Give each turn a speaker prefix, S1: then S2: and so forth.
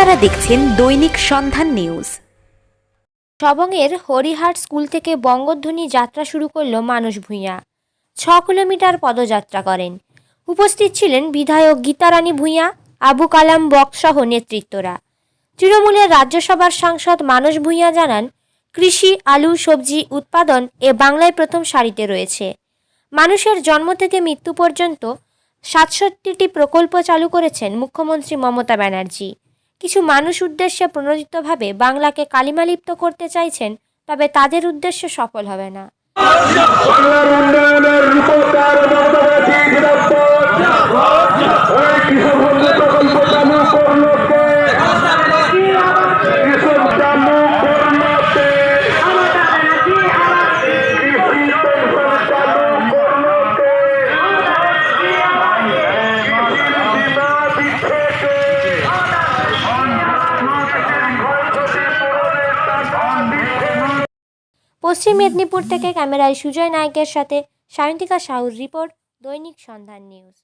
S1: আপনারা দেখছেন দৈনিক সন্ধান নিউজ।
S2: সবংয়ের হরিহাট স্কুল থেকে বঙ্গধ্বনি যাত্রা শুরু করল মানস ভূঁইয়া। 6 কিলোমিটার পদযাত্রা করেন। উপস্থিত ছিলেন বিধায়ক গীতারানী ভূঁইয়া, আবু কালাম বক্স সহ নেতৃত্বরা। তৃণমূলের রাজ্যসভার সাংসদ মানস ভূঁইয়া জানান, কৃষি, আলু, সবজি উৎপাদন বাংলায় প্রথম সারিতে রয়েছে। মানুষের জন্ম থেকে মৃত্যু পর্যন্ত 67টি প্রকল্প চালু করেছেন মুখ্যমন্ত্রী মমতা ব্যানার্জি। কিছু মানুষ উদ্দেশ্যে প্রণোদিতভাবে বাংলাকে কালিমালিপ্ত করতে চাইছেন, তবে তাদের উদ্দেশ্য সফল হবে না। পশ্চিম মেদিনীপুর থেকে ক্যামেরায় সুজয় নায়কের সাথে সায়ন্তিকা সাহুর রিপোর্ট, দৈনিক সন্ধান নিউজ।